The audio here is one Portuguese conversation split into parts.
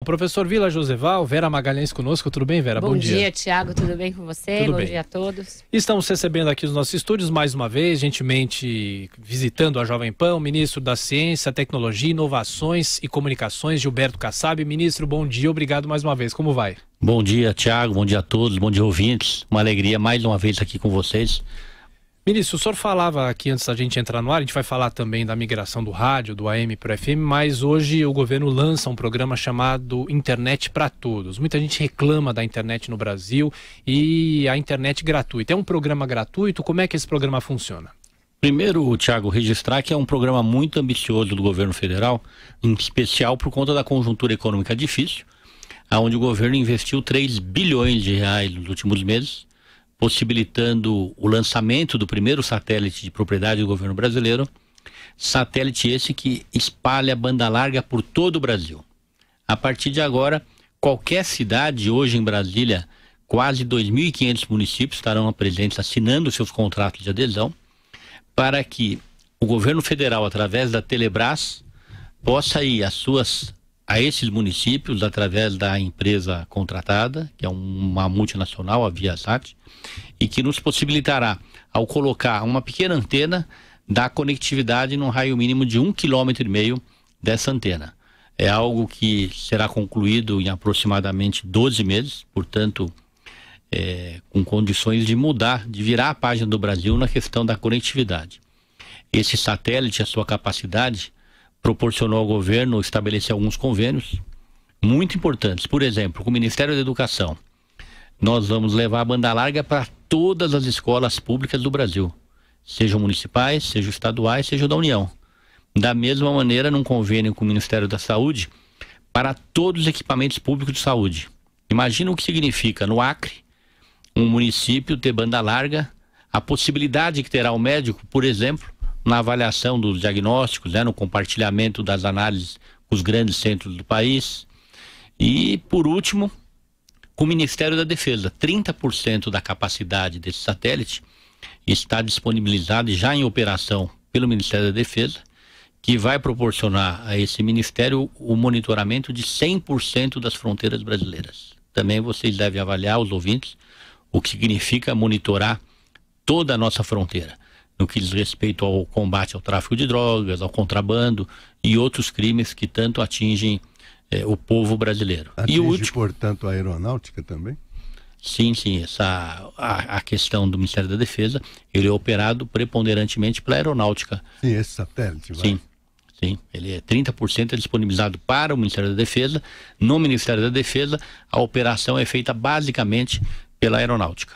Professor Vila Joseval, Vera Magalhães conosco, tudo bem, Vera? Bom dia, Tiago, tudo bem com você? Tudo bom bem. Dia a todos. Estamos recebendo aqui os nossos estúdios mais uma vez, gentilmente visitando a Jovem Pan, o ministro da Ciência, Tecnologia, Inovações e Comunicações, Gilberto Kassab. Ministro, bom dia, obrigado mais uma vez, como vai? Bom dia, Tiago, bom dia a todos, bom dia ouvintes, uma alegria mais uma vez aqui com vocês. Ministro, o senhor falava aqui antes da gente entrar no ar, a gente vai falar também da migração do rádio, do AM para o FM, mas hoje o governo lança um programa chamado Internet para Todos. Muita gente reclama da internet no Brasil e a internet gratuita. É um programa gratuito? Como é que esse programa funciona? Primeiro, Tiago, registrar que é um programa muito ambicioso do governo federal, em especial por conta da conjuntura econômica difícil, onde o governo investiu 3 bilhões de reais nos últimos meses, possibilitando o lançamento do primeiro satélite de propriedade do governo brasileiro, satélite esse que espalha banda larga por todo o Brasil. A partir de agora, qualquer cidade hoje em Brasília, quase 2.500 municípios estarão presentes assinando seus contratos de adesão, para que o governo federal, através da Telebrás, possa ir a esses municípios através da empresa contratada, que é uma multinacional, a Viasat, e que nos possibilitará, ao colocar uma pequena antena, dar conectividade num raio mínimo de 1,5 km dessa antena. É algo que será concluído em aproximadamente 12 meses, portanto, com condições de mudar, de virar a página do Brasil na questão da conectividade. Esse satélite, a sua capacidade, proporcionou ao governo estabelecer alguns convênios muito importantes. Por exemplo, com o Ministério da Educação, nós vamos levar a banda larga para todas as escolas públicas do Brasil, sejam municipais, sejam estaduais, sejam da União. Da mesma maneira, num convênio com o Ministério da Saúde, para todos os equipamentos públicos de saúde. Imagina o que significa, no Acre, um município ter banda larga, a possibilidade que terá o médico, por exemplo, na avaliação dos diagnósticos, no compartilhamento das análises com os grandes centros do país. E, por último, com o Ministério da Defesa, 30% da capacidade desse satélite está disponibilizado e já em operação pelo Ministério da Defesa, que vai proporcionar a esse ministério o monitoramento de 100% das fronteiras brasileiras. Também vocês devem avaliar, os ouvintes, o que significa monitorar toda a nossa fronteira, no que diz respeito ao combate ao tráfico de drogas, ao contrabando e outros crimes que tanto atingem o povo brasileiro. Atinge, e o último, portanto, a aeronáutica também? Sim, a questão do Ministério da Defesa, ele é operado preponderantemente pela aeronáutica. Sim, esse satélite vai? Sim, ele é 30% disponibilizado para o Ministério da Defesa. No Ministério da Defesa, a operação é feita basicamente pela aeronáutica.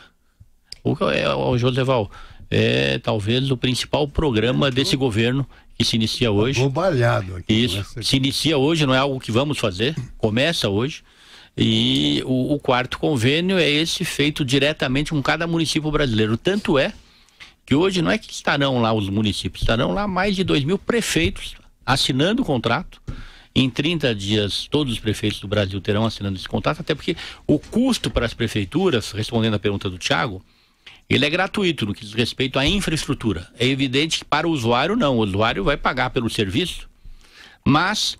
O Joseval, é talvez o principal programa desse governo que se inicia hoje. Bombalhado aqui. Isso, se inicia hoje, não é algo que vamos fazer, começa hoje. E o quarto convênio é esse feito diretamente com cada município brasileiro. Tanto é que hoje não é que estarão lá os municípios, estarão lá mais de 2.000 prefeitos assinando o contrato. Em 30 dias, todos os prefeitos do Brasil terão assinando esse contrato, até porque o custo para as prefeituras, respondendo à pergunta do Tiago, ele é gratuito no que diz respeito à infraestrutura. É evidente que para o usuário não, o usuário vai pagar pelo serviço, mas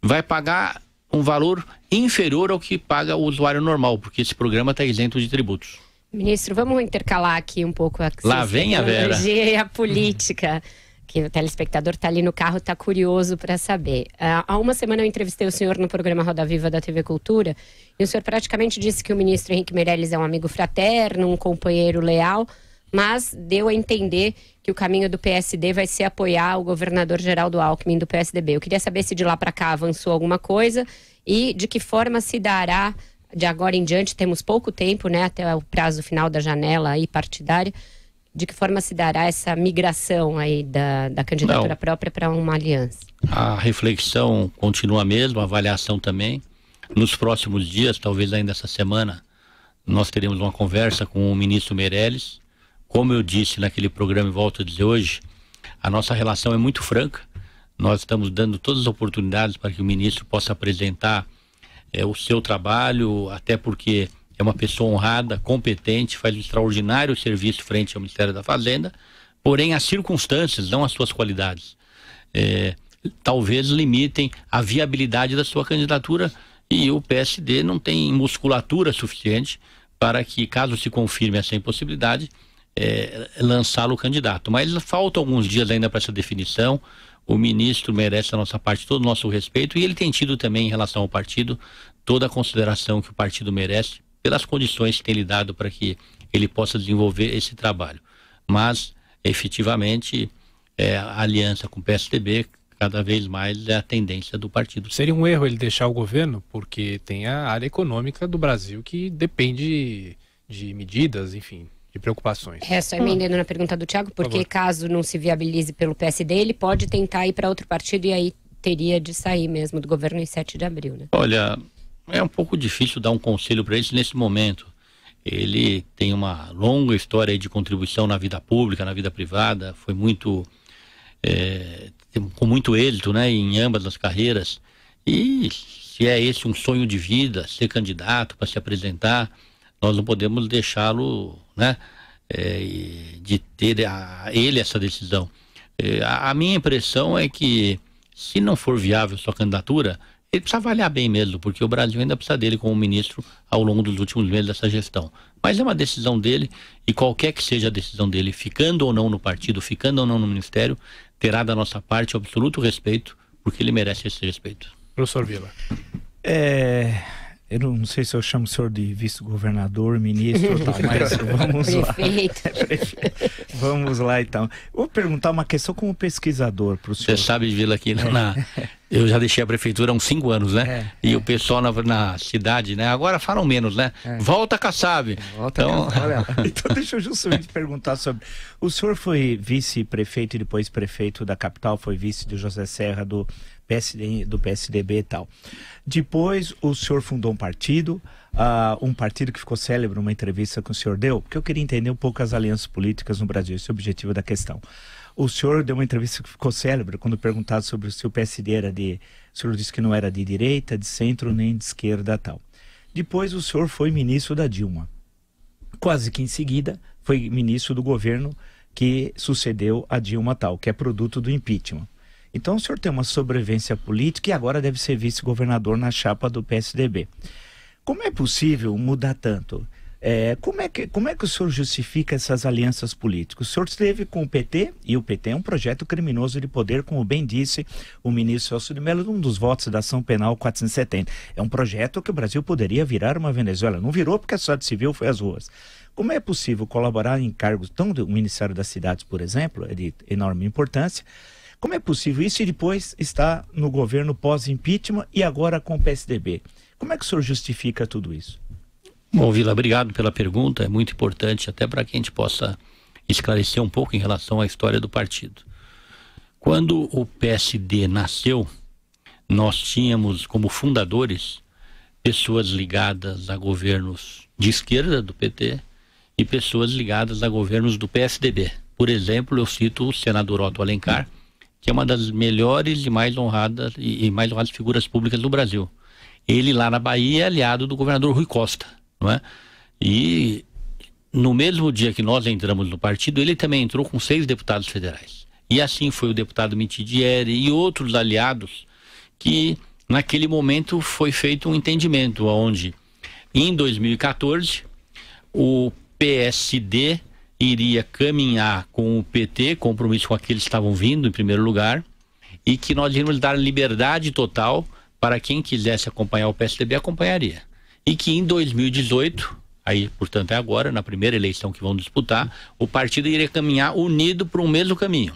vai pagar um valor inferior ao que paga o usuário normal, porque esse programa está isento de tributos. Ministro, vamos intercalar aqui um pouco a Lá vem a Vera. E a política, que o telespectador está ali no carro, está curioso para saber. Há uma semana eu entrevistei o senhor no programa Roda Viva da TV Cultura, e o senhor praticamente disse que o ministro Henrique Meirelles é um amigo fraterno, um companheiro leal, mas deu a entender que o caminho do PSD vai ser apoiar o governador Geraldo Alckmin do PSDB. Eu queria saber se de lá para cá avançou alguma coisa e de que forma se dará, de agora em diante, temos pouco tempo, até o prazo final da janela aí partidária, de que forma se dará essa migração aí da candidatura própria para uma aliança? A reflexão continua a mesma, a avaliação também. Nos próximos dias, talvez ainda essa semana, nós teremos uma conversa com o ministro Meirelles. Como eu disse naquele programa e volto a dizer hoje, a nossa relação é muito franca. Nós estamos dando todas as oportunidades para que o ministro possa apresentar o seu trabalho, até porque é uma pessoa honrada, competente, faz um extraordinário serviço frente ao Ministério da Fazenda, porém as circunstâncias, não as suas qualidades, talvez limitem a viabilidade da sua candidatura e o PSD não tem musculatura suficiente para que, caso se confirme essa impossibilidade, lançá-lo candidato. Mas faltam alguns dias ainda para essa definição. O ministro merece da nossa parte todo o nosso respeito, e ele tem tido também, em relação ao partido, toda a consideração que o partido merece pelas condições que tem lhe dado para que ele possa desenvolver esse trabalho. Mas, efetivamente, a aliança com o PSDB cada vez mais é a tendência do partido. Seria um erro ele deixar o governo, porque tem a área econômica do Brasil que depende de medidas, enfim, de preocupações. Só emendando na pergunta do Thiago, porque caso não se viabilize pelo PSD, ele pode tentar ir para outro partido e aí teria de sair mesmo do governo em 7 de abril, né? Olha, é um pouco difícil dar um conselho para ele nesse momento. Ele tem uma longa história de contribuição na vida pública, na vida privada, foi muito... com muito êxito, né, em ambas as carreiras, e se é esse um sonho de vida, ser candidato para se apresentar, nós não podemos deixá-lo, né, de ter ele essa decisão. A minha impressão é que, se não for viável sua candidatura, ele precisa avaliar bem mesmo, porque o Brasil ainda precisa dele como ministro ao longo dos últimos meses dessa gestão. Mas é uma decisão dele, e qualquer que seja a decisão dele, ficando ou não no partido, ficando ou não no ministério, terá da nossa parte absoluto respeito, porque ele merece esse respeito. Professor Vila. Eu não sei se eu chamo o senhor de vice-governador, ministro ou tal, mas vamos lá. Vamos lá então. Vou perguntar uma questão como pesquisador para o senhor. Você sabe, Vila, aqui eu já deixei a prefeitura há uns 5 anos, né? E o pessoal na cidade, né? Agora falam menos, né? Volta Kassab. Então deixa eu justamente perguntar sobre... O senhor foi vice-prefeito e depois prefeito da capital, foi vice de José Serra do PSDB e tal. Depois o senhor fundou um partido que ficou célebre, uma entrevista que o senhor deu, porque eu queria entender um pouco as alianças políticas no Brasil, esse é o objetivo da questão. O senhor deu uma entrevista que ficou célebre quando perguntado sobre o seu PSD o senhor disse que não era de direita, de centro, nem de esquerda e tal. Depois o senhor foi ministro da Dilma. Quase que em seguida foi ministro do governo que sucedeu a Dilma tal, que é produto do impeachment. Então o senhor tem uma sobrevivência política e agora deve ser vice-governador na chapa do PSDB. Como é possível mudar tanto? Como é que o senhor justifica essas alianças políticas? O senhor esteve com o PT, e o PT é um projeto criminoso de poder, como bem disse o ministro Celso de Mello, um dos votos da ação penal 470. É um projeto que o Brasil poderia virar uma Venezuela. Não virou porque a sociedade civil foi às ruas. Como é possível colaborar em cargos tão do Ministério das Cidades, por exemplo, é de enorme importância? Como é possível isso e depois está no governo pós-impeachment e agora com o PSDB? Como é que o senhor justifica tudo isso? Bom, Vila, obrigado pela pergunta, é muito importante até para que a gente possa esclarecer um pouco em relação à história do partido. Quando o PSD nasceu, nós tínhamos como fundadores pessoas ligadas a governos de esquerda do PT e pessoas ligadas a governos do PSDB. Por exemplo, eu cito o senador Otto Alencar, que é uma das melhores e mais honradas figuras públicas do Brasil. Ele lá na Bahia é aliado do governador Rui Costa, não é? E no mesmo dia que nós entramos no partido, ele também entrou com 6 deputados federais. E assim foi o deputado Mitidieri e outros aliados que naquele momento foi feito um entendimento onde em 2014 o PSD iria caminhar com o PT, compromisso com aqueles que estavam vindo em primeiro lugar, e que nós íamos dar liberdade total para quem quisesse acompanhar o PSDB, acompanharia. E que em 2018, aí portanto é agora, na primeira eleição que vão disputar, o partido iria caminhar unido para um mesmo caminho.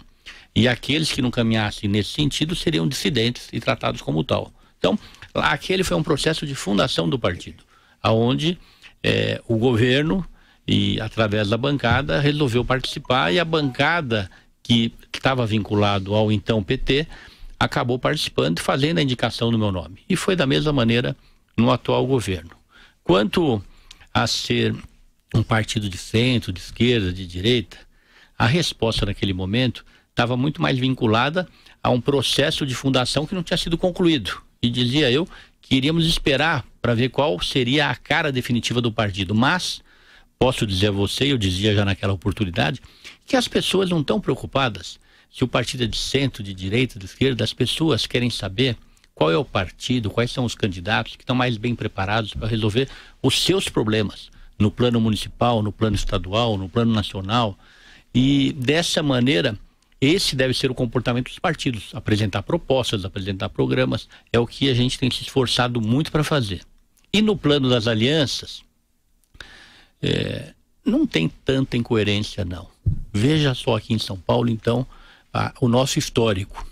E aqueles que não caminhassem nesse sentido seriam dissidentes e tratados como tal. Então, aquele foi um processo de fundação do partido, onde o governo, e através da bancada, resolveu participar, e a bancada que estava vinculado ao então PT acabou participando e fazendo a indicação do meu nome. E foi da mesma maneira no atual governo. Quanto a ser um partido de centro, de esquerda, de direita, a resposta naquele momento estava muito mais vinculada a um processo de fundação que não tinha sido concluído. E dizia eu que iríamos esperar para ver qual seria a cara definitiva do partido. Mas posso dizer a você, eu dizia já naquela oportunidade, que as pessoas não estão preocupadas se o partido é de centro, de direita, de esquerda. As pessoas querem saber qual é o partido, quais são os candidatos que estão mais bem preparados para resolver os seus problemas no plano municipal, no plano estadual, no plano nacional. E dessa maneira, esse deve ser o comportamento dos partidos, apresentar propostas, apresentar programas, é o que a gente tem se esforçado muito para fazer. E no plano das alianças, não tem tanta incoerência não. Veja só aqui em São Paulo, então, o nosso histórico.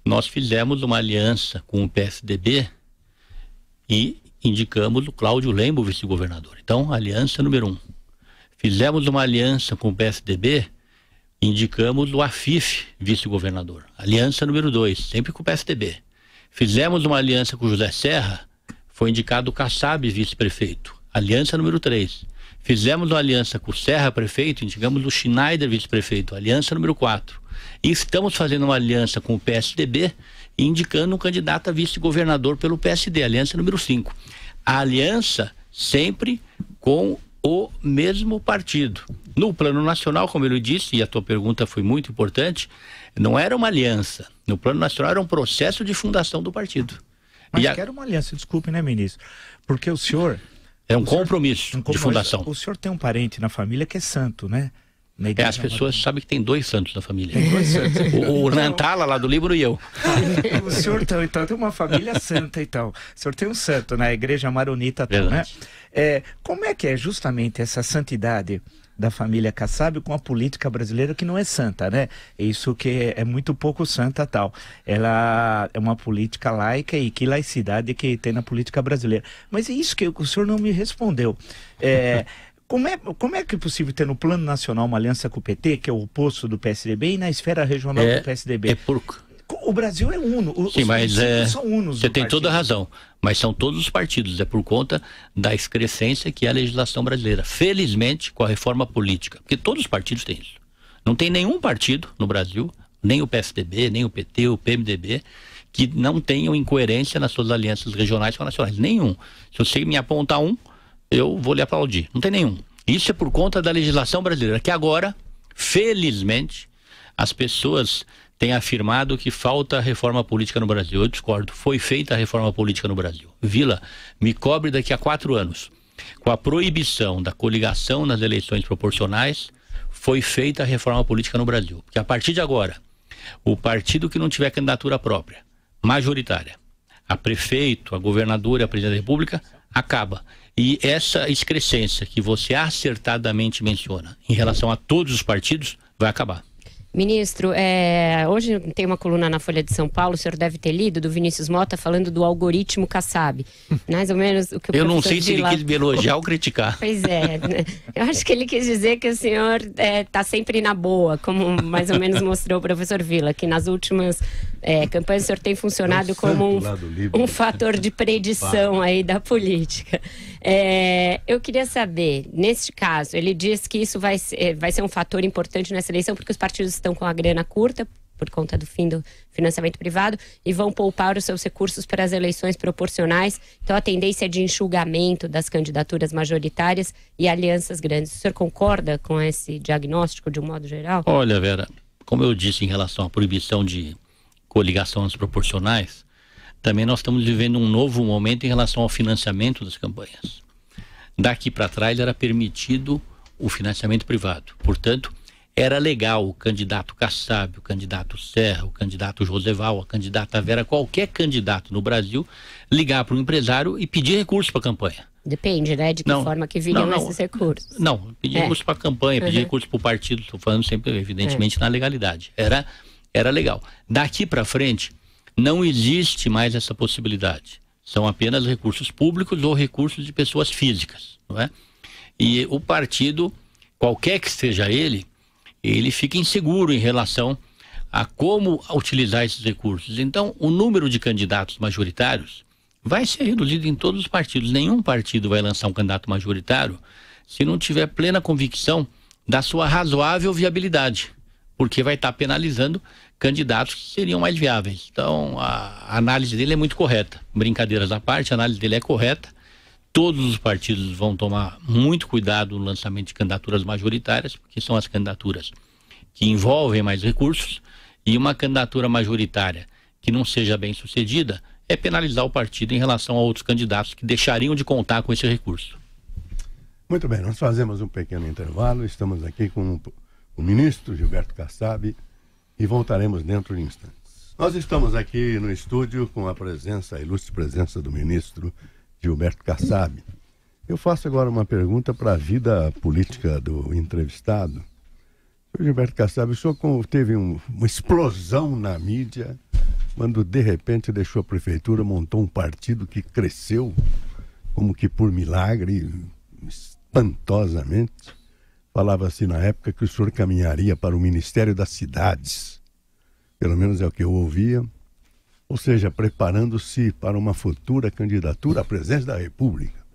Nós fizemos uma aliança com o PSDB e indicamos o Cláudio Lembo vice-governador. Então, aliança número 1. Fizemos uma aliança com o PSDB, indicamos o Afif vice-governador. Aliança número 2, sempre com o PSDB. Fizemos uma aliança com o José Serra, foi indicado o Kassab vice-prefeito. Aliança número 3. Fizemos uma aliança com o Serra prefeito, indicamos o Schneider vice-prefeito. Aliança número 4. E estamos fazendo uma aliança com o PSDB, indicando um candidato a vice-governador pelo PSD, aliança número 5. A aliança sempre com o mesmo partido. No plano nacional, como ele disse, e a tua pergunta foi muito importante, não era uma aliança. No plano nacional era um processo de fundação do partido. Mas que era uma aliança, desculpe, né, ministro? Porque o senhor... É um compromisso de fundação. O senhor tem um parente na família que é santo, né? As pessoas sabem que tem 2 santos na família. Tem 2 santos. O Nantala lá do livro e eu. O senhor então tem uma família santa, então. O senhor tem um santo na igreja maronita, né? Como é que é justamente essa santidade da família Kassab com a política brasileira que não é santa, né? Isso que é muito pouco santa, tal. Ela é uma política laica, e que laicidade que tem na política brasileira. Mas é isso que o senhor não me respondeu. Como é que é possível ter no plano nacional uma aliança com o PT, que é o oposto do PSDB, e na esfera regional do PSDB? O Brasil é uno. Sim, mas são unos. Você tem toda a razão. Mas são todos os partidos. É por conta da excrescência que é a legislação brasileira. Felizmente, com a reforma política. Porque todos os partidos têm isso. Não tem nenhum partido no Brasil, nem o PSDB, nem o PT, o PMDB, que não tenham incoerência nas suas alianças regionais ou nacionais. Nenhum. Se você me apontar um, eu vou lhe aplaudir. Não tem nenhum. Isso é por conta da legislação brasileira, que agora, felizmente, as pessoas têm afirmado que falta reforma política no Brasil. Eu discordo. Foi feita a reforma política no Brasil. Vila, me cobre daqui a 4 anos. Com a proibição da coligação nas eleições proporcionais, foi feita a reforma política no Brasil. Porque a partir de agora, o partido que não tiver candidatura própria, majoritária, a prefeito, a governador e a presidente da República, acaba. E essa excrescência que você acertadamente menciona em relação a todos os partidos vai acabar. Ministro, hoje tem uma coluna na Folha de São Paulo, o senhor deve ter lido, do Vinícius Mota, falando do algoritmo Kassab. Mais ou menos o que o Eu não sei se ele quis me elogiar ou criticar. Pois é, eu acho que ele quis dizer que o senhor está sempre na boa, como mais ou menos mostrou o professor Vila, que nas últimas campanhas o senhor tem funcionado como um fator de predição aí da política. Eu queria saber, neste caso, ele diz que isso vai ser um fator importante nessa eleição, porque os partidos estão com a grana curta, por conta do fim do financiamento privado, e vão poupar os seus recursos para as eleições proporcionais. Então a tendência é de enxugamento das candidaturas majoritárias e alianças grandes. O senhor concorda com esse diagnóstico de um modo geral? Olha, Vera, como eu disse em relação à proibição de coligação nas proporcionais, também nós estamos vivendo um novo momento em relação ao financiamento das campanhas. Daqui para trás era permitido o financiamento privado. Portanto, era legal o candidato Kassab, o candidato Serra, o candidato Joseval, a candidata Vera, qualquer candidato no Brasil, ligar para um empresário e pedir recurso para a campanha. Depende, né? De que forma que viriam esses recursos. Não, pedir recurso para a campanha, pedir recurso para o partido, estou falando sempre, evidentemente, na legalidade. Era legal. Daqui para frente, não existe mais essa possibilidade. São apenas recursos públicos ou recursos de pessoas físicas, não é? E o partido, qualquer que seja ele fica inseguro em relação a como utilizar esses recursos. Então, o número de candidatos majoritários vai ser reduzido em todos os partidos. Nenhum partido vai lançar um candidato majoritário se não tiver plena convicção da sua razoável viabilidade, porque vai estar penalizando candidatos que seriam mais viáveis. Então, a análise dele é muito correta. Brincadeiras à parte, a análise dele é correta. Todos os partidos vão tomar muito cuidado no lançamento de candidaturas majoritárias, porque são as candidaturas que envolvem mais recursos, e uma candidatura majoritária que não seja bem sucedida, é penalizar o partido em relação a outros candidatos que deixariam de contar com esse recurso. Muito bem, nós fazemos um pequeno intervalo, estamos aqui com o ministro Gilberto Kassab e voltaremos dentro de instantes. Nós estamos aqui no estúdio com a ilustre presença do ministro Gilberto Kassab. Eu faço agora uma pergunta para a vida política do entrevistado. O Gilberto Kassab, o senhor teve uma explosão na mídia quando de repente deixou a prefeitura, montou um partido que cresceu como que por milagre, espantosamente. Falava-se na época que o senhor caminharia para o Ministério das Cidades. Pelo menos é o que eu ouvia. Ou seja, preparando-se para uma futura candidatura à presidência da República.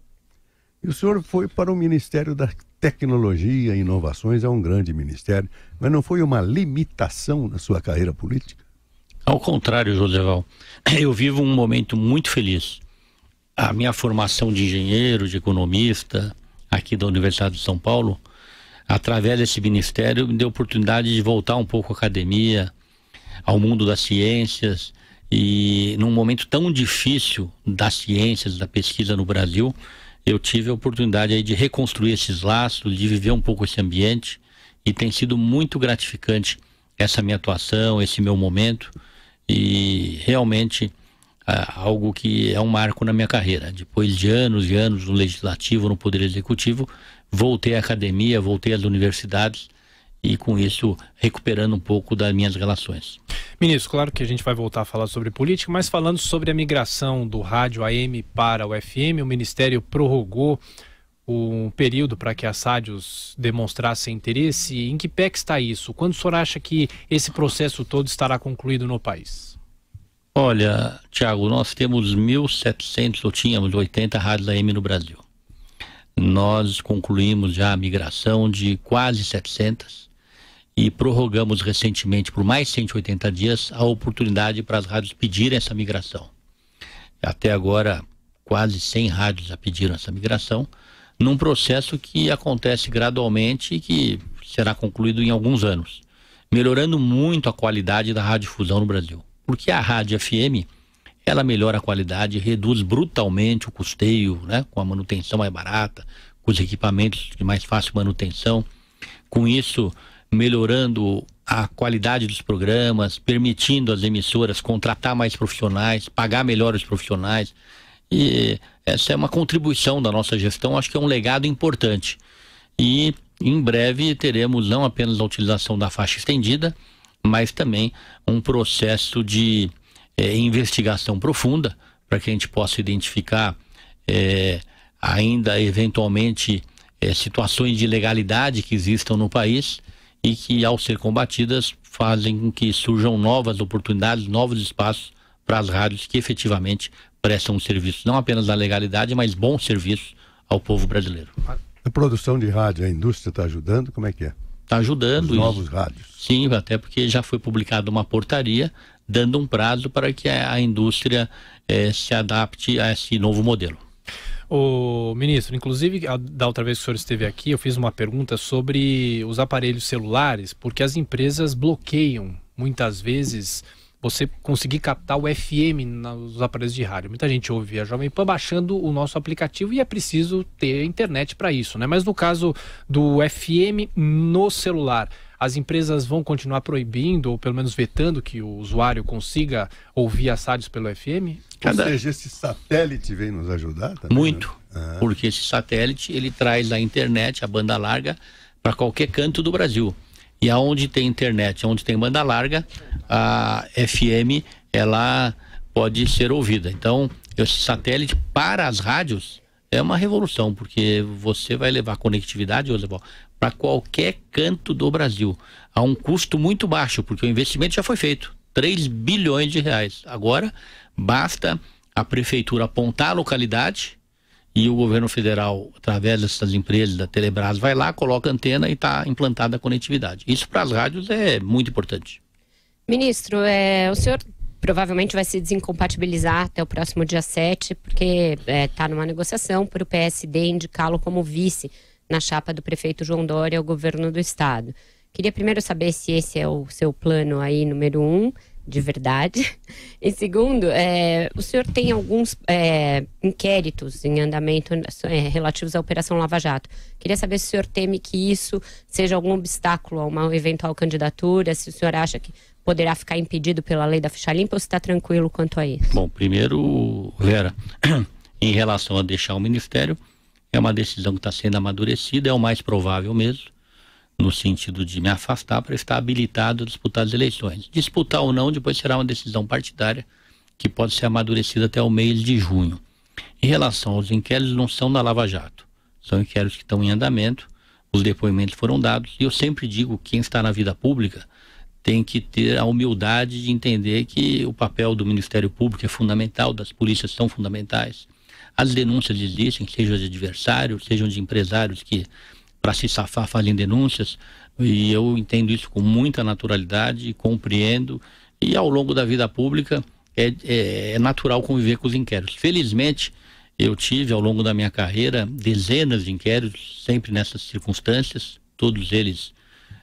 E o senhor foi para o Ministério da Tecnologia e Inovações, é um grande ministério, mas não foi uma limitação na sua carreira política? Ao contrário, Joseval, eu vivo um momento muito feliz. A minha formação de engenheiro, de economista, aqui da Universidade de São Paulo, através desse ministério, me deu a oportunidade de voltar um pouco à academia, ao mundo das ciências, e num momento tão difícil das ciências, da pesquisa no Brasil, eu tive a oportunidade aí de reconstruir esses laços, de viver um pouco esse ambiente, e tem sido muito gratificante essa minha atuação, esse meu momento, e realmente algo que é um marco na minha carreira. Depois de anos e anos no Legislativo, no Poder Executivo, voltei à academia, voltei às universidades, e com isso recuperando um pouco das minhas relações. Ministro, claro que a gente vai voltar a falar sobre política, mas falando sobre a migração do rádio AM para o FM, o Ministério prorrogou um período para que as rádios demonstrassem interesse. Em que pé que está isso? Quando o senhor acha que esse processo todo estará concluído no país? Olha, Tiago, nós temos 1.700, ou tínhamos 80 rádios AM no Brasil. Nós concluímos já a migração de quase 700 e prorrogamos recentemente por mais 180 dias a oportunidade para as rádios pedirem essa migração. Até agora, quase 100 rádios já pediram essa migração, num processo que acontece gradualmente e que será concluído em alguns anos, melhorando muito a qualidade da radiodifusão no Brasil. Porque a rádio FM, ela melhora a qualidade, reduz brutalmente o custeio, né, com a manutenção mais barata, com os equipamentos de mais fácil manutenção, com isso melhorando a qualidade dos programas, permitindo às emissoras contratar mais profissionais, pagar melhor os profissionais. E essa é uma contribuição da nossa gestão, acho que é um legado importante. E em breve teremos não apenas a utilização da faixa estendida, mas também um processo de investigação profunda para que a gente possa identificar ainda eventualmente situações de ilegalidade que existam no país e que, ao ser combatidas, fazem com que surjam novas oportunidades, novos espaços para as rádios que efetivamente prestam um serviço, não apenas da legalidade, mas bom serviço ao povo brasileiro. A produção de rádio, a indústria está ajudando? Como é que é? Está ajudando. Os novos rádios? Sim, até porque já foi publicada uma portaria dando um prazo para que a indústria se adapte a esse novo modelo. Ô, ministro, inclusive, da outra vez que o senhor esteve aqui, eu fiz uma pergunta sobre os aparelhos celulares, porque as empresas bloqueiam, muitas vezes, você conseguir captar o FM nos aparelhos de rádio. Muita gente ouve a Jovem Pan baixando o nosso aplicativo e é preciso ter internet para isso, né? Mas no caso do FM no celular, as empresas vão continuar proibindo, ou pelo menos vetando, que o usuário consiga ouvir as rádios pelo FM? Ou seja, esse satélite vem nos ajudar também? Muito, porque esse satélite, ele traz a internet, a banda larga, para qualquer canto do Brasil. E aonde tem internet, onde tem banda larga, a FM, ela pode ser ouvida. Então, esse satélite para as rádios é uma revolução, porque você vai levar conectividade, para qualquer canto do Brasil, a um custo muito baixo, porque o investimento já foi feito, 3 bilhões de reais. Agora, basta a prefeitura apontar a localidade e o governo federal, através dessas empresas, da Telebrás, vai lá, coloca a antena e está implantada a conectividade. Isso para as rádios é muito importante. Ministro, o senhor provavelmente vai se desincompatibilizar até o próximo dia 7, porque está numa negociação para o PSD indicá-lo como vice na chapa do prefeito João Dória ao governo do estado. Queria primeiro saber se esse é o seu plano aí, número 1, de verdade. E segundo, o senhor tem alguns inquéritos em andamento relativos à Operação Lava Jato. Queria saber se o senhor teme que isso seja algum obstáculo a uma eventual candidatura, se o senhor acha que poderá ficar impedido pela lei da ficha limpa ou se está tranquilo quanto a isso? Bom, primeiro, Vera, em relação a deixar o Ministério, é uma decisão que está sendo amadurecida, é o mais provável mesmo, no sentido de me afastar para estar habilitado a disputar as eleições. Disputar ou não, depois será uma decisão partidária que pode ser amadurecida até o mês de junho. Em relação aos inquéritos, não são da Lava Jato, são inquéritos que estão em andamento, os depoimentos foram dados, e eu sempre digo que quem está na vida pública tem que ter a humildade de entender que o papel do Ministério Público é fundamental, das polícias são fundamentais. As denúncias existem, sejam de adversários, sejam de empresários que, para se safar, fazem denúncias, e eu entendo isso com muita naturalidade, compreendo, e ao longo da vida pública é natural conviver com os inquéritos. Felizmente, eu tive ao longo da minha carreira dezenas de inquéritos, sempre nessas circunstâncias, todos eles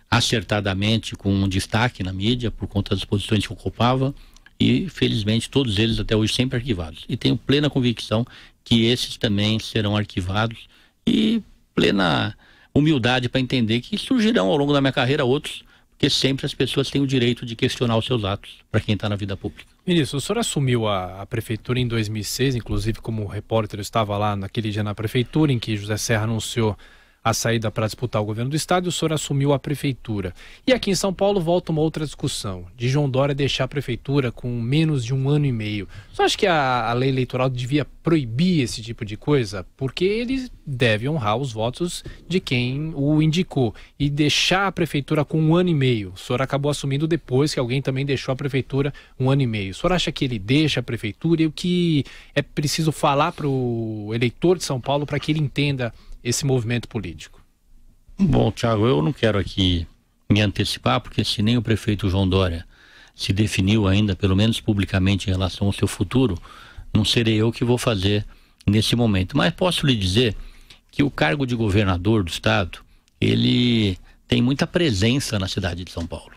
acertadamente com um destaque na mídia por conta das posições que eu ocupava, e felizmente todos eles até hoje sempre arquivados. E tenho plena convicção que esses também serão arquivados, e plena humildade para entender que surgirão ao longo da minha carreira outros, porque sempre as pessoas têm o direito de questionar os seus atos, para quem está na vida pública. Ministro, o senhor assumiu a prefeitura em 2006, inclusive como repórter eu estava lá naquele dia na prefeitura em que José Serra anunciou a saída para disputar o governo do estado, e o senhor assumiu a prefeitura. E aqui em São Paulo volta uma outra discussão, de João Dória deixar a prefeitura com menos de 1 ano e meio. Você acha que a lei eleitoral devia proibir esse tipo de coisa? Porque ele deve honrar os votos de quem o indicou. E deixar a prefeitura com 1 ano e meio, o senhor acabou assumindo depois que alguém também deixou a prefeitura 1 ano e meio. O senhor acha que ele deixa a prefeitura, e o que é preciso falar para o eleitor de São Paulo para que ele entenda esse movimento político? Bom, Thiago, eu não quero aqui me antecipar, porque se nem o prefeito João Dória se definiu ainda, pelo menos publicamente, em relação ao seu futuro, não serei eu que vou fazer nesse momento. Mas posso lhe dizer que o cargo de governador do estado, ele tem muita presença na cidade de São Paulo.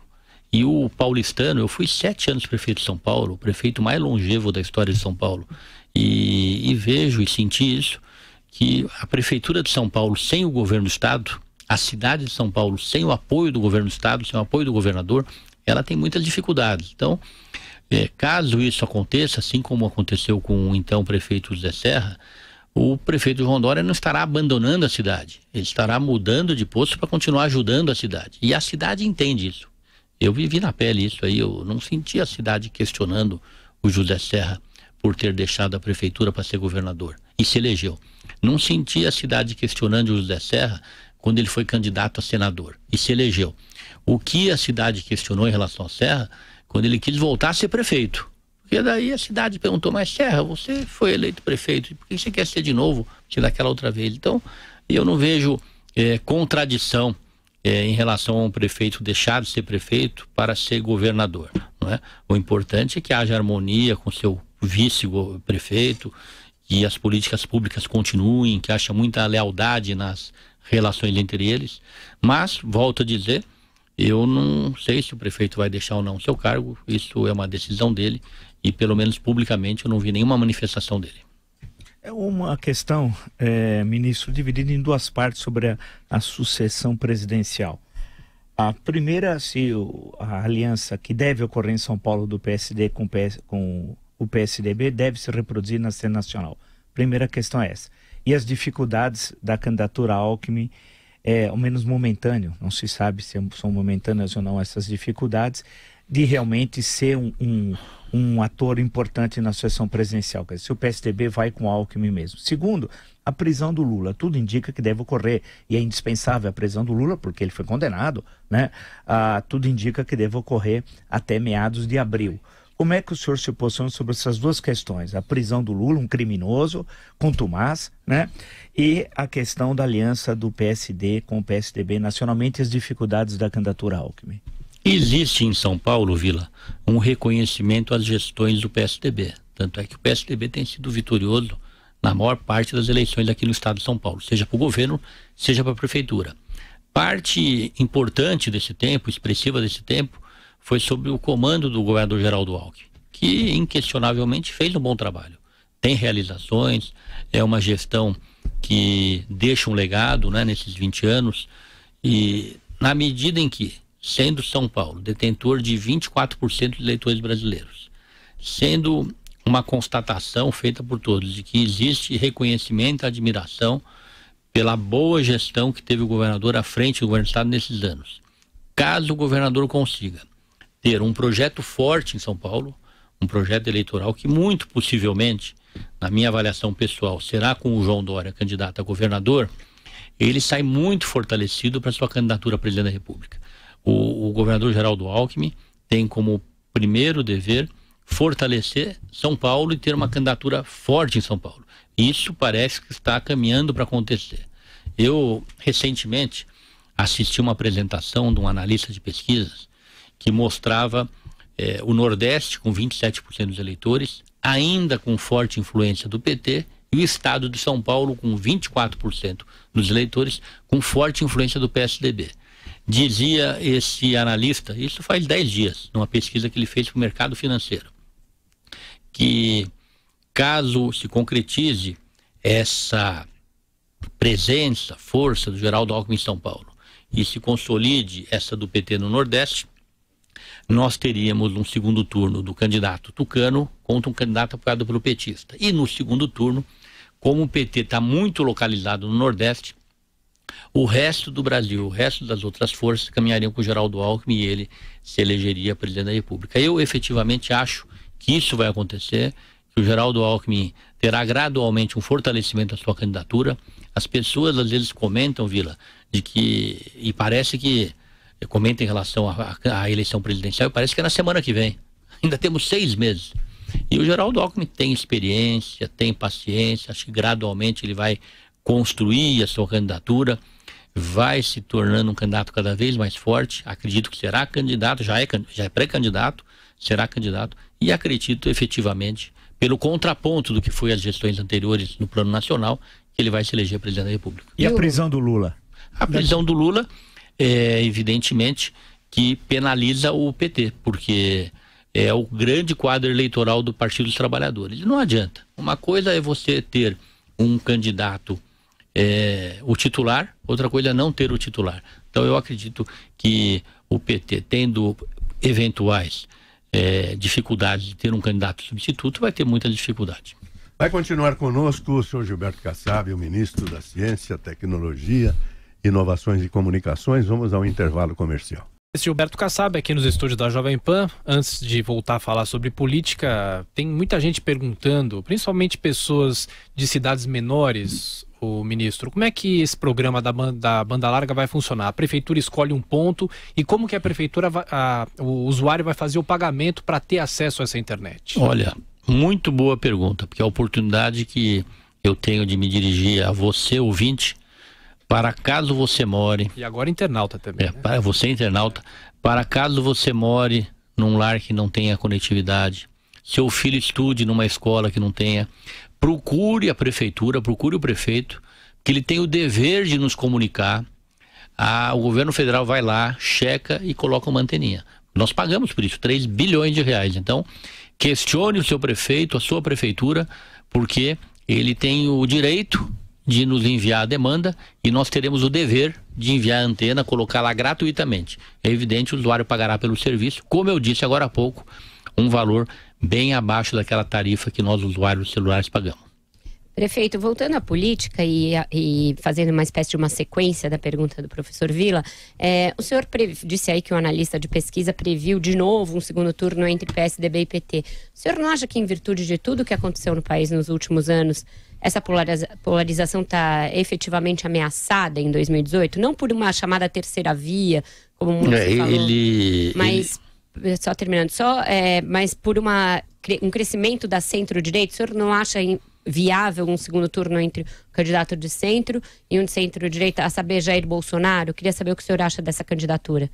E o paulistano, eu fui 7 anos prefeito de São Paulo, o prefeito mais longevo da história de São Paulo, e vejo e senti isso, que a prefeitura de São Paulo sem o governo do estado, a cidade de São Paulo sem o apoio do governo do estado, sem o apoio do governador, ela tem muitas dificuldades. Então, caso isso aconteça, assim como aconteceu com o então prefeito José Serra, o prefeito João Dória não estará abandonando a cidade, ele estará mudando de posto para continuar ajudando a cidade, e a cidade entende isso. Eu vivi na pele isso aí, eu não senti a cidade questionando o José Serra por ter deixado a prefeitura para ser governador, e se elegeu. Não senti a cidade questionando o José Serra quando ele foi candidato a senador e se elegeu. O que a cidade questionou em relação a Serra, quando ele quis voltar a ser prefeito. Porque daí a cidade perguntou, mas Serra, você foi eleito prefeito, por que você quer ser de novo, se daquela outra vez? Então, eu não vejo contradição em relação a um prefeito deixar de ser prefeito para ser governador, não é? O importante é que haja harmonia com seu vice-prefeito, que as políticas públicas continuem, que haja muita lealdade nas relações entre eles. Mas, volto a dizer, eu não sei se o prefeito vai deixar ou não o seu cargo, isso é uma decisão dele, e pelo menos publicamente eu não vi nenhuma manifestação dele. É uma questão, ministro, dividida em 2 partes sobre a sucessão presidencial. A primeira, se a aliança que deve ocorrer em São Paulo do PSD com o PSDB deve se reproduzir na cena nacional. Primeira questão é essa. E as dificuldades da candidatura Alckmin, ao menos momentâneo, não se sabe se são momentâneas ou não essas dificuldades, de realmente ser um ator importante na sucessão presidencial. Quer dizer, se o PSDB vai com Alckmin mesmo. Segundo, a prisão do Lula. Tudo indica que deve ocorrer, e é indispensável a prisão do Lula, porque ele foi condenado, né? Tudo indica que deve ocorrer até meados de abril. Como é que o senhor se posiciona sobre essas 2 questões? A prisão do Lula, um criminoso, contumaz, né? E a questão da aliança do PSD com o PSDB nacionalmente, as dificuldades da candidatura Alckmin. Existe em São Paulo, Vila, um reconhecimento às gestões do PSDB. Tanto é que o PSDB tem sido vitorioso na maior parte das eleições aqui no estado de São Paulo, seja para o governo, seja para a prefeitura. Parte importante desse tempo, expressiva desse tempo, foi sob o comando do governador Geraldo Alckmin, que inquestionavelmente fez um bom trabalho. Tem realizações, é uma gestão que deixa um legado, né, nesses 20 anos, e na medida em que, sendo São Paulo detentor de 24% dos eleitores brasileiros, sendo uma constatação feita por todos de que existe reconhecimento e admiração pela boa gestão que teve o governador à frente do governo do estado nesses anos. Caso o governador consiga ter um projeto forte em São Paulo, um projeto eleitoral que muito possivelmente, na minha avaliação pessoal, será com o João Dória candidato a governador, ele sai muito fortalecido para sua candidatura a presidente da República. O governador Geraldo Alckmin tem como primeiro dever fortalecer São Paulo e ter uma candidatura forte em São Paulo. Isso parece que está caminhando para acontecer. Eu, recentemente, assisti uma apresentação de um analista de pesquisas que mostrava o Nordeste com 27% dos eleitores, ainda com forte influência do PT, e o estado de São Paulo com 24% dos eleitores, com forte influência do PSDB. Dizia esse analista, isso faz 10 dias, numa pesquisa que ele fez para o mercado financeiro, que caso se concretize essa presença, força do Geraldo Alckmin em São Paulo e se consolide essa do PT no Nordeste, nós teríamos um segundo turno do candidato tucano contra um candidato apoiado pelo petista. E no segundo turno, como o PT está muito localizado no Nordeste, o resto do Brasil, o resto das outras forças caminhariam com o Geraldo Alckmin e ele se elegeria presidente da República. Eu efetivamente acho que isso vai acontecer, que o Geraldo Alckmin terá gradualmente um fortalecimento da sua candidatura. As pessoas às vezes comentam, Vila, de que, e parece que comenta em relação à eleição presidencial, e parece que é na semana que vem. Ainda temos 6 meses. E o Geraldo Alckmin tem experiência, tem paciência, acho que gradualmente ele vai construir a sua candidatura, vai se tornando um candidato cada vez mais forte. Acredito que será candidato, já é pré-candidato, será candidato, e acredito efetivamente, pelo contraponto do que foi as gestões anteriores no plano nacional, que ele vai se eleger presidente da República. E a prisão do Lula? A prisão do Lula é evidentemente que penaliza o PT, porque é o grande quadro eleitoral do Partido dos Trabalhadores. E não adianta. Uma coisa é você ter um candidato, o titular, outra coisa é não ter o titular. Então eu acredito que o PT, tendo eventuais dificuldades de ter um candidato substituto, vai ter muita dificuldade. Vai continuar conosco o senhor Gilberto Kassab, o ministro da Ciência, Tecnologia, Inovações e Comunicações. Vamos ao intervalo comercial. Esse Gilberto Kassab aqui nos estúdios da Jovem Pan. Antes de voltar a falar sobre política, tem muita gente perguntando, principalmente pessoas de cidades menores, o ministro, como é que esse programa da banda larga vai funcionar? A prefeitura escolhe um ponto e como que a prefeitura, o usuário vai fazer o pagamento para ter acesso a essa internet? Olha, muito boa pergunta, porque a oportunidade que eu tenho de me dirigir a você, ouvinte, para caso você more... E agora internauta também, né? Para você, internauta, para caso você more num lar que não tenha conectividade, seu filho estude numa escola que não tenha, procure a prefeitura, procure o prefeito, que ele tem o dever de nos comunicar. O governo federal vai lá, checa e coloca uma anteninha. Nós pagamos por isso, 3 bilhões de reais. Então, questione o seu prefeito, a sua prefeitura, porque ele tem o direito de nos enviar a demanda e nós teremos o dever de enviar a antena, colocá-la gratuitamente. É evidente, o usuário pagará pelo serviço, como eu disse agora há pouco, um valor bem abaixo daquela tarifa que nós, usuários celulares, pagamos. Prefeito, voltando à política e fazendo uma espécie de uma sequência da pergunta do professor Vila, o senhor disse aí que o analista de pesquisa previu de novo um segundo turno entre PSDB e PT. O senhor não acha que, em virtude de tudo que aconteceu no país nos últimos anos, essa polarização está efetivamente ameaçada em 2018? Não por uma chamada terceira via, como muito se falou, mas... Só terminando, mas por um crescimento da centro-direita, o senhor não acha viável um segundo turno entre o candidato de centro e um de centro-direita, a saber, Jair Bolsonaro? Eu queria saber o que o senhor acha dessa candidatura.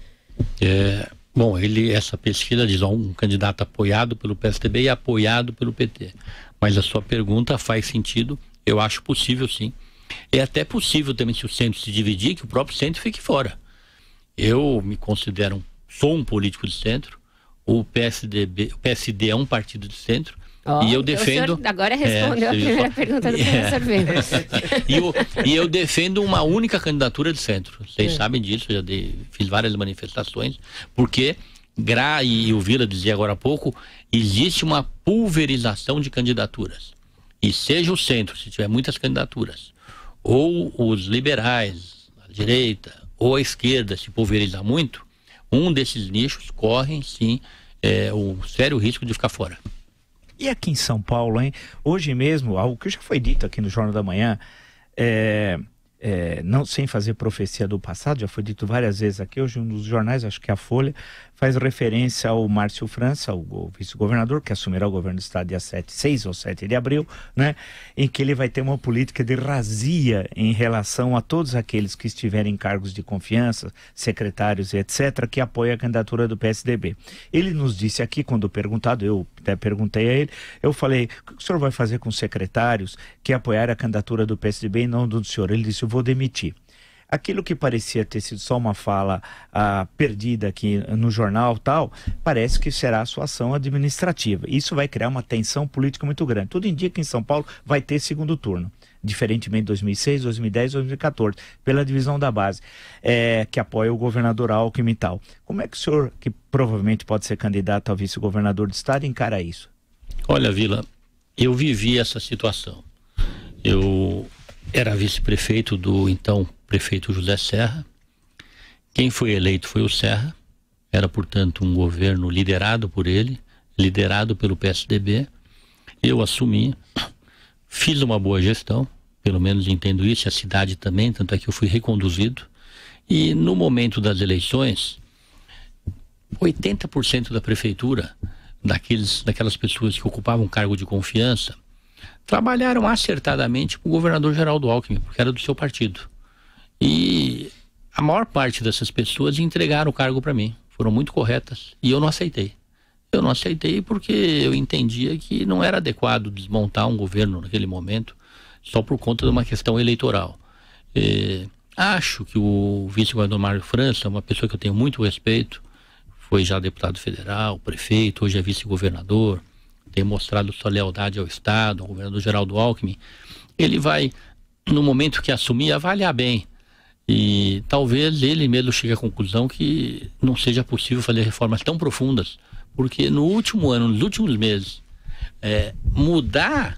Bom, essa pesquisa diz um candidato apoiado pelo PSDB e apoiado pelo PT. Mas a sua pergunta faz sentido, eu acho possível sim. É até possível também, se o centro se dividir, que o próprio centro fique fora. Eu me considero sou um político de centro, o PSD é um partido de centro, e eu defendo... O senhor agora respondeu a primeira pergunta do professor Weber. E eu defendo uma única candidatura de centro. Vocês sabem disso, já fiz várias manifestações, porque, e o Vila dizia agora há pouco, existe uma pulverização de candidaturas. E seja o centro, se tiver muitas candidaturas, ou os liberais, a direita, ou a esquerda se pulverizar muito, um desses nichos corre, sim, o sério risco de ficar fora. E aqui em São Paulo, hein? Hoje mesmo, algo que já foi dito aqui no Jornal da Manhã, não sem fazer profecia do passado, já foi dito várias vezes aqui, hoje um dos jornais, acho que é a Folha, faz referência ao Márcio França, o vice-governador, que assumirá o governo do estado dia 6 ou 7 de abril, né? Em que ele vai ter uma política de razia em relação a todos aqueles que estiverem em cargos de confiança, secretários e etc., que apoiam a candidatura do PSDB. Ele nos disse aqui, quando perguntado, eu até perguntei a ele, eu falei, o que o senhor vai fazer com os secretários que apoiaram a candidatura do PSDB e não do senhor? Ele disse, eu vou demitir. Aquilo que parecia ter sido só uma fala perdida aqui no jornal tal, parece que será a sua ação administrativa. Isso vai criar uma tensão política muito grande. Tudo indica que em São Paulo vai ter segundo turno, diferentemente de 2006, 2010, 2014, pela divisão da base, que apoia o governador Alckmin e tal. Como é que o senhor, que provavelmente pode ser candidato a vice-governador do estado, encara isso? Olha, Vila, eu vivi essa situação. Eu era vice-prefeito do então prefeito José Serra. Quem foi eleito foi o Serra. Era, portanto, um governo liderado por ele, liderado pelo PSDB. Eu assumi, fiz uma boa gestão, pelo menos entendo isso, e a cidade também, tanto é que eu fui reconduzido. E no momento das eleições, 80% da prefeitura, daquelas pessoas que ocupavam cargo de confiança, trabalharam acertadamente com o governador Geraldo Alckmin, porque era do seu partido. E a maior parte dessas pessoas entregaram o cargo para mim, foram muito corretas, e eu não aceitei. Eu não aceitei porque eu entendia que não era adequado desmontar um governo naquele momento só por conta de uma questão eleitoral. Acho que o vice-governador Mário França, uma pessoa que eu tenho muito respeito, foi já deputado federal, prefeito, hoje é vice-governador, tem mostrado sua lealdade ao Estado, ao governador Geraldo Alckmin. Ele vai, no momento que assumir, avaliar bem. E talvez ele mesmo chegue à conclusão que não seja possível fazer reformas tão profundas, porque no último ano, nos últimos meses, mudar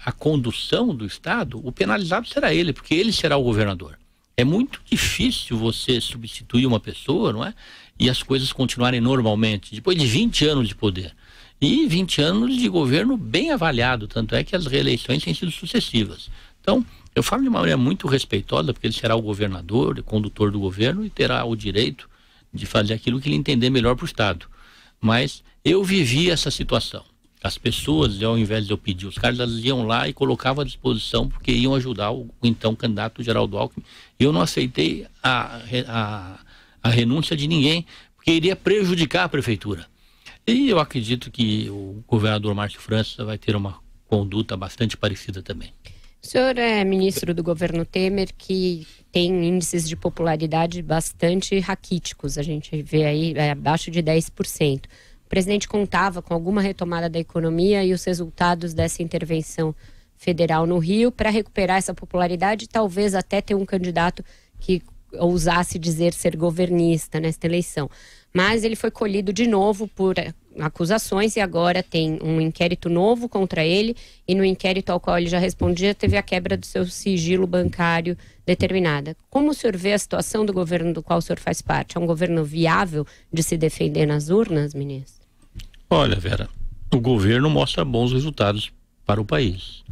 a condução do Estado, o penalizado será ele, porque ele será o governador. É muito difícil você substituir uma pessoa, não é? E as coisas continuarem normalmente, depois de 20 anos de poder. E 20 anos de governo bem avaliado, tanto é que as reeleições têm sido sucessivas. Então, eu falo de uma maneira muito respeitosa, porque ele será o governador, o condutor do governo e terá o direito de fazer aquilo que ele entender melhor para o Estado. Mas eu vivi essa situação. As pessoas, ao invés de eu pedir, os caras elas iam lá e colocavam à disposição porque iam ajudar o então candidato Geraldo Alckmin. Eu não aceitei a renúncia de ninguém, porque iria prejudicar a prefeitura. E eu acredito que o governador Márcio França vai ter uma conduta bastante parecida também. O senhor é ministro do governo Temer, que tem índices de popularidade bastante raquíticos. A gente vê aí abaixo de 10%. O presidente contava com alguma retomada da economia e os resultados dessa intervenção federal no Rio para recuperar essa popularidade e talvez até ter um candidato que ousasse dizer ser governista nesta eleição. Mas ele foi colhido de novo por acusações e agora tem um inquérito novo contra ele e no inquérito ao qual ele já respondia teve a quebra do seu sigilo bancário determinada. Como o senhor vê a situação do governo do qual o senhor faz parte? É um governo viável de se defender nas urnas, ministro? Olha, Vera, o governo mostra bons resultados para o país.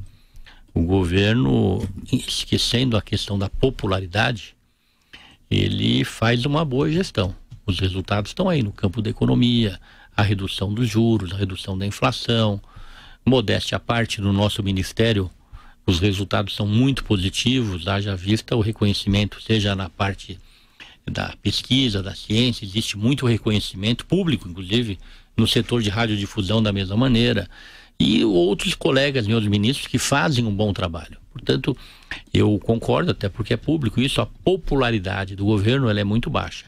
O governo, esquecendo a questão da popularidade, ele faz uma boa gestão. Os resultados estão aí no campo da economia, a redução dos juros, a redução da inflação. Modéstia à parte, no nosso ministério, os resultados são muito positivos, haja vista o reconhecimento, seja na parte da pesquisa, da ciência, existe muito reconhecimento público, inclusive, no setor de radiodifusão da mesma maneira, e outros colegas, meus ministros, que fazem um bom trabalho. Portanto, eu concordo, até porque é público isso, a popularidade do governo ela é muito baixa.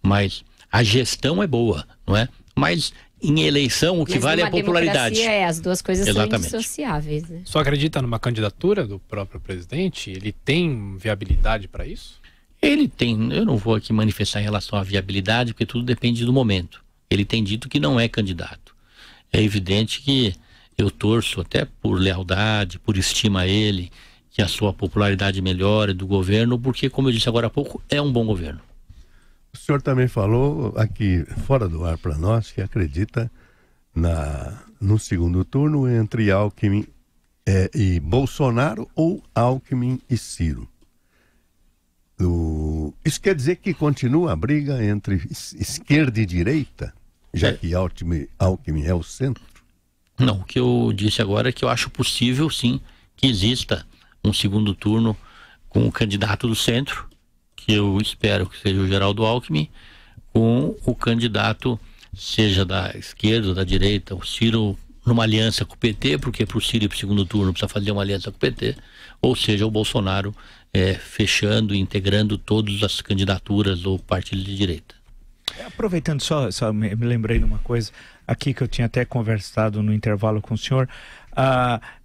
Mas A gestão é boa, não é? Mas em eleição o que vale é a popularidade. As duas coisas são indissociáveis, né? Só acredita numa candidatura do próprio presidente? Ele tem viabilidade para isso? Ele tem, eu não vou aqui manifestar em relação à viabilidade, porque tudo depende do momento. Ele tem dito que não é candidato. É evidente que eu torço até por lealdade, por estima a ele, que a sua popularidade melhore do governo, porque, como eu disse agora há pouco, é um bom governo. O senhor também falou aqui, fora do ar para nós, que acredita no segundo turno entre Alckmin e Bolsonaro ou Alckmin e Ciro. Isso quer dizer que continua a briga entre esquerda e direita, já que Alckmin é o centro? Não, o que eu disse agora é que eu acho possível, sim, que exista um segundo turno com o candidato do centro, que eu espero que seja o Geraldo Alckmin, com o candidato, seja da esquerda ou da direita, o Ciro numa aliança com o PT, porque para o Ciro ir para o segundo turno precisa fazer uma aliança com o PT, ou seja, o Bolsonaro fechando e integrando todas as candidaturas do partido de direita. Aproveitando, só me lembrei de uma coisa aqui que eu tinha até conversado no intervalo com o senhor,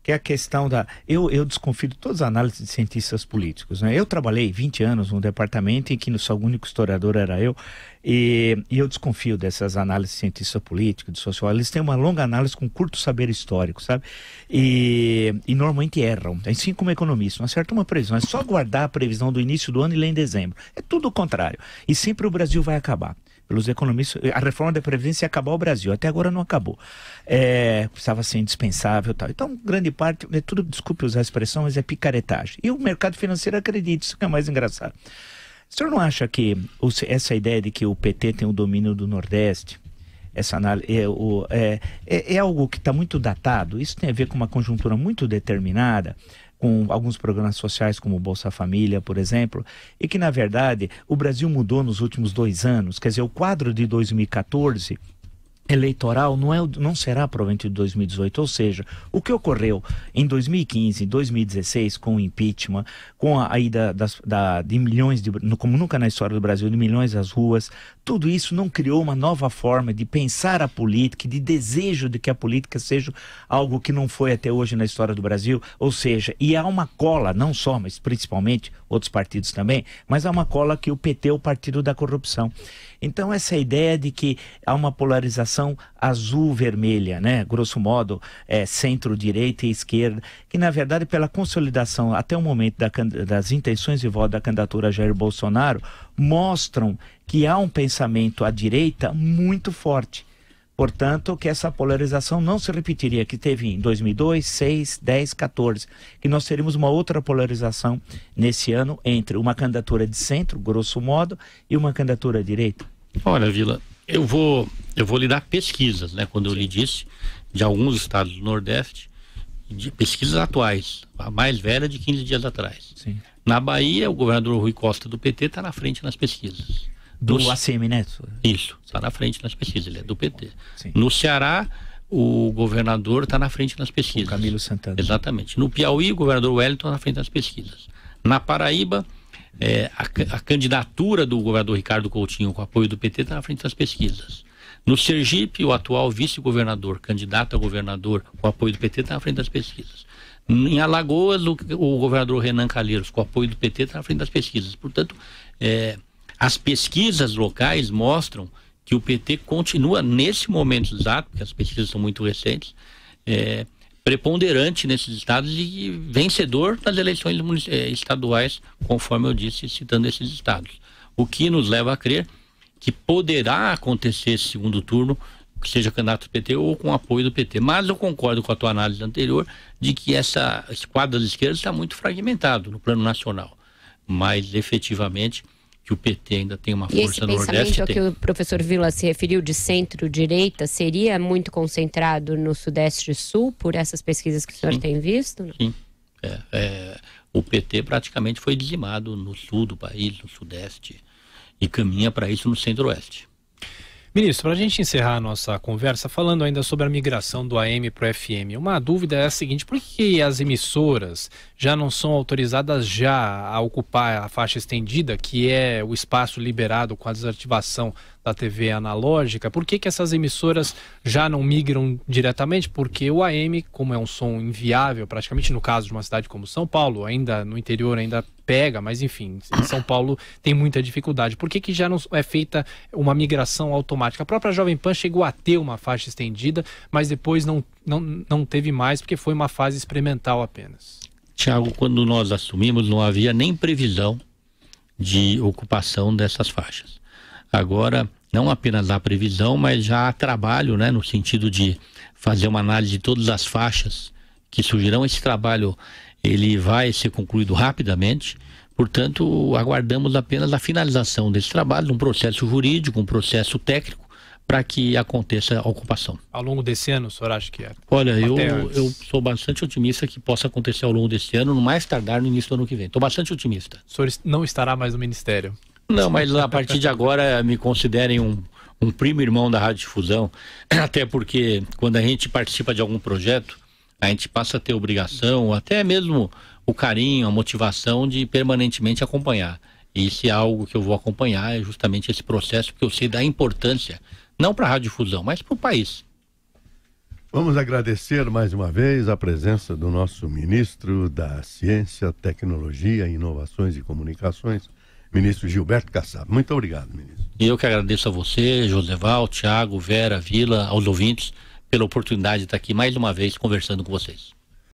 que é a questão da... Eu desconfio de todas as análises de cientistas políticos, né? Eu trabalhei 20 anos num departamento em que o único historiador era eu, e eu desconfio dessas análises de cientistas políticos, de sociólogos. Eles têm uma longa análise com curto saber histórico, sabe? E normalmente erram, assim como economistas, não acertam uma previsão. É só guardar a previsão do início do ano e ler em dezembro. É tudo o contrário. E sempre o Brasil vai acabar. Pelos economistas, a reforma da Previdência ia acabar o Brasil, até agora não acabou. Precisava ser indispensável e tal. Então, grande parte, tudo, desculpe usar a expressão, mas é picaretagem. E o mercado financeiro acredita, isso que é mais engraçado. O senhor não acha que essa ideia de que o PT tem o domínio do Nordeste, essa análise, é algo que está muito datado? Isso tem a ver com uma conjuntura muito determinada, com alguns programas sociais como o Bolsa Família, por exemplo, e que, na verdade, o Brasil mudou nos últimos 2 anos. Quer dizer, o quadro de 2014 eleitoral não será provavelmente de 2018, ou seja, o que ocorreu em 2015, 2016, com o impeachment, com a ida de milhões, como nunca na história do Brasil, de milhões às ruas, tudo isso não criou uma nova forma de pensar a política, de desejo de que a política seja algo que não foi até hoje na história do Brasil, ou seja, e há uma cola, não só, mas principalmente outros partidos também, mas há uma cola que o PT é o partido da corrupção. Então essa ideia de que há uma polarização azul-vermelha, né? Grosso modo, centro-direita e esquerda, que na verdade pela consolidação até o momento das intenções de voto da candidatura Jair Bolsonaro, mostram que há um pensamento à direita muito forte. Portanto, que essa polarização não se repetiria, que teve em 2002, 6, 10, 14, que nós teríamos uma outra polarização nesse ano entre uma candidatura de centro, grosso modo, e uma candidatura à direita. Olha, Vila, eu vou lhe dar pesquisas, né? Quando eu lhe disse, de alguns estados do Nordeste, de pesquisas atuais, a mais velha de 15 dias atrás. Sim. Na Bahia, o governador Rui Costa do PT está na frente nas pesquisas. Do ACM Neto? Isso, está na frente nas pesquisas, ele é do PT. Sim. No Ceará, o governador está na frente nas pesquisas. O Camilo Santana. Exatamente. No Piauí, o governador Wellington está na frente das pesquisas. Na Paraíba, a candidatura do governador Ricardo Coutinho com apoio do PT está na frente das pesquisas. No Sergipe, o atual vice-governador, candidato a governador com apoio do PT, está na frente das pesquisas. Em Alagoas, o governador Renan Calheiros, com apoio do PT, está na frente das pesquisas. Portanto, as pesquisas locais mostram que o PT continua, nesse momento exato, porque as pesquisas são muito recentes, preponderante nesses estados e vencedor das eleições estaduais, conforme eu disse, citando esses estados. O que nos leva a crer que poderá acontecer esse segundo turno, que seja candidato do PT ou com apoio do PT. Mas eu concordo com a tua análise anterior de que esse quadro das esquerdas está muito fragmentado no plano nacional. Mas, efetivamente, que o PT ainda tem uma força no Nordeste. Esse pensamento que o professor Vila se referiu de centro-direita seria muito concentrado no Sudeste e Sul, por essas pesquisas que o senhor tem visto? Não? Sim. O PT praticamente foi dizimado no sul do país, no Sudeste, e caminha para isso no Centro-Oeste. Ministro, para a gente encerrar a nossa conversa, falando ainda sobre a migração do AM para o FM, uma dúvida é a seguinte: por que as emissoras já não são autorizadas a ocupar a faixa estendida, que é o espaço liberado com a desativação da TV analógica, por que essas emissoras já não migram diretamente? Porque o AM, como é um som inviável, praticamente no caso de uma cidade como São Paulo, ainda no interior ainda pega, mas enfim, em São Paulo tem muita dificuldade. Por que já não é feita uma migração automática? A própria Jovem Pan chegou a ter uma faixa estendida, mas depois não teve mais, porque foi uma fase experimental apenas. Tiago, quando nós assumimos, não havia nem previsão de ocupação dessas faixas. Agora, não apenas há previsão, mas já há trabalho, né, no sentido de fazer uma análise de todas as faixas que surgirão. Esse trabalho ele vai ser concluído rapidamente, portanto, aguardamos apenas a finalização desse trabalho, um processo jurídico, um processo técnico, para que aconteça a ocupação. Ao longo desse ano, o senhor acha que é? Olha, eu sou bastante otimista que possa acontecer ao longo desse ano, no mais tardar no início do ano que vem. Estou bastante otimista. O senhor não estará mais no Ministério? Não, mas a partir de agora me considerem um primo irmão da radiodifusão, até porque quando a gente participa de algum projeto, a gente passa a ter obrigação, até mesmo o carinho, a motivação de permanentemente acompanhar. E se é algo que eu vou acompanhar é justamente esse processo, porque eu sei da importância, não para a radiodifusão, mas para o país. Vamos agradecer mais uma vez a presença do nosso ministro da Ciência, Tecnologia, Inovações e Comunicações, ministro Gilberto Kassab. Muito obrigado, ministro. E eu que agradeço a você, Joseval, Tiago, Vera, Vila, aos ouvintes, pela oportunidade de estar aqui mais uma vez conversando com vocês.